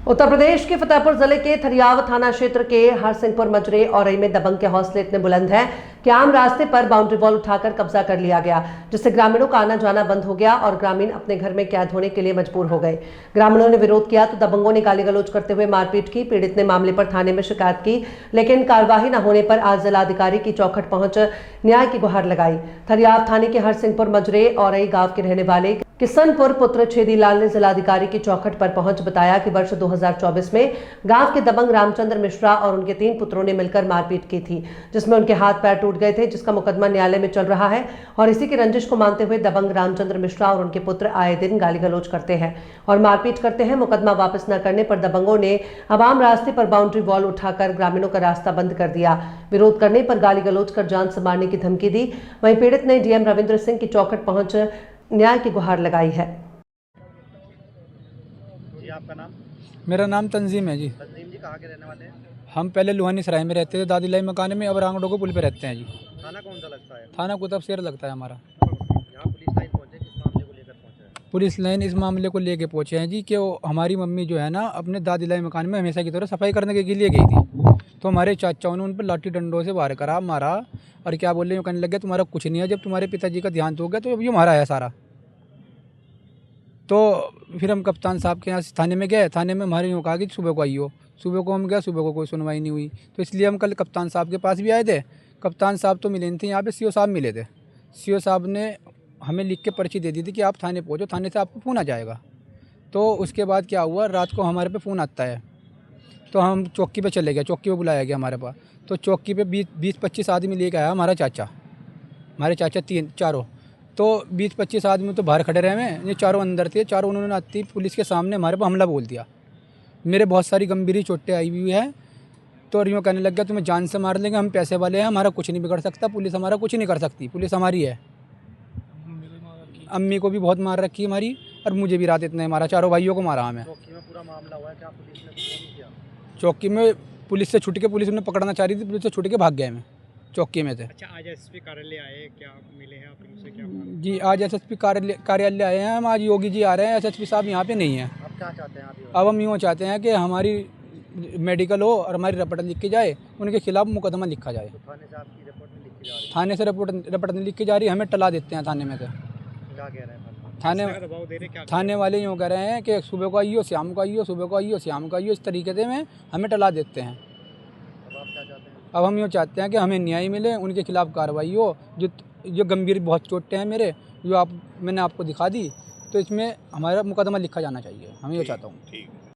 उत्तर प्रदेश के फतेहपुर जिले के थरियाव थाना क्षेत्र के हरसिंहपुर मजरे औरई में दबंग के हौसले इतने बुलंद हैं कि आम रास्ते पर बाउंड्री वॉल उठाकर कब्जा कर लिया गया, जिससे ग्रामीणों का आना जाना बंद हो गया और ग्रामीण अपने घर में कैद होने के लिए मजबूर हो गए। ग्रामीणों ने विरोध किया तो दबंगों ने गाली गलौज करते हुए मारपीट की। पीड़ित ने मामले पर थाने में शिकायत की, लेकिन कार्रवाई न होने पर आज जिलाधिकारी की चौखट पहुंच न्याय की गुहार लगाई। थरियाव थाने के हरसिंहपुर मजरे औरई गांव के रहने वाले किशनपुर पुत्र छेदीलाल ने जिलाधिकारी की चौखट पर पहुंच बताया कि वर्ष 2024 में गांव के दबंग रामचंद्र मिश्रा और उनके 3 पुत्रों ने मिलकर मारपीट की थी, जिसमें उनके हाथ पैर टूट गए थे, जिसका मुकदमा न्यायालय में चल रहा है। और इसी की रंजिश को मानते हुए दबंग रामचंद्र मिश्रा और उनके पुत्र आए दिन गाली गलौज करते हैं और मारपीट करते हैं। मुकदमा वापस न करने पर दबंगों ने आवाम रास्ते पर बाउंड्री वॉल उठाकर ग्रामीणों का रास्ता बंद कर दिया। विरोध करने पर गाली गलौज कर जान से मारने की धमकी दी। वहीं पीड़ित ने डीएम रविंद्र सिंह की चौखट पहुंच न्याय की गुहार लगाई है। जी, आपका नाम? मेरा नाम तंजीम है जी। तंजीम जी, कहाँ के रहने वाले हैं? हम पहले लुहानी सराय में रहते थे, दादीलाई मकान में, अब रांगड़ो पुल पे रहते हैं जी। थाना कौन सा लगता है? थाना कुतब शेर लगता है हमारा। यहाँ पुलिस लाइन पहुँचे, किस मामले को लेकर पहुँचे हैं? पुलिस लाइन इस मामले को लेके पहुँचे हैं जी कि हमारी मम्मी जो है ना अपने दादीलाई मकान में हमेशा की तरह सफाई करने के लिए गई थी, तो हमारे चाचाओं ने उन पर लाठी डंडों से वार करा, मारा और क्या बोले, यूँ कहने लगे तुम्हारा कुछ नहीं है, जब तुम्हारे पिताजी का ध्यान हो गया तो अब ये हमारा है सारा। तो फिर हम कप्तान साहब के यहाँ थाने में गए। थाने में हमारे यूँ कहा कि सुबह को आइयो। सुबह को हम गए, सुबह को कोई सुनवाई नहीं हुई, तो इसलिए हम कल कप्तान साहब के पास भी आए थे। कप्तान साहब तो मिले नहीं थे, यहाँ पे सीओ साहब मिले थे। सीओ साहब ने हमें लिख के पर्ची दे दी थी कि आप थाने पहुँचो, थाने से आपको फ़ोन आ जाएगा। तो उसके बाद क्या हुआ, रात को हमारे पे फ़ोन आता है, तो हम चौकी पे चले गए। चौकी पे बुलाया गया हमारे पास, तो चौकी पे 20-25 आदमी लेके आया हमारे चाचा 3-4। तो 20-25 आदमी तो बाहर खड़े रहे हैं, ये चारों अंदर थे। चारों उन्होंने आती पुलिस के सामने हमारे पर हमला बोल दिया। मेरे बहुत सारी गंभीर चोटें आई हुई है। तो यूँ कहने लग गया तुम्हें जान से मार लेंगे, हम पैसे वाले हैं, हमारा कुछ नहीं बिगड़ सकता, पुलिस हमारा कुछ नहीं कर सकती, पुलिस हमारी है। अम्मी को भी बहुत मार रखी है हमारी, और मुझे भी रात इतने मारा, चारों भाइयों को मारा हमें। चौकी में पूरा मामला हुआ है, क्या पुलिस ने कुछ नहीं किया? चौकी में पुलिस से छुट के, पुलिस ने पकड़ना चाह रही थी, पुलिस से छुट के भाग गए मैं, चौकी में थे। अच्छा, आज एसपी कार्यालय आए, क्या मिले हैं आप इनसे, क्या? जी, आज एसएसपी कार्यालय आए हैं हम। आज योगी जी आ रहे हैं, एसएसपी साहब यहाँ पे नहीं है। आप क्या चाहते हैं अभी? अब हम यूँ चाहते हैं कि हमारी मेडिकल हो और हमारी रिपोर्ट लिख के जाए, उनके खिलाफ मुकदमा लिखा जाए। तो थाने से आपकी रिपोर्ट में लिखी जा रही है? थाने से रिपोर्ट नहीं लिखी जा रही, हमें टला देते हैं थाने में से। क्या कह रहे हैं? थाने दे रहे क्या? थाने वाले यूँ कह रहे हैं कि सुबह को आइयो, शाम को आइयो, सुबह को आइयो, शाम को आइयो, इस तरीके से हमें टला देते हैं। अब आप क्या चाहते हैं? अब हम यूँ चाहते हैं कि हमें न्याय मिले, उनके खिलाफ कार्रवाई हो। जो गंभीर बहुत चोटें हैं मेरे, जो मैंने आपको दिखा दी, तो इसमें हमारा मुकदमा लिखा जाना चाहिए, हम ये चाहता हूँ।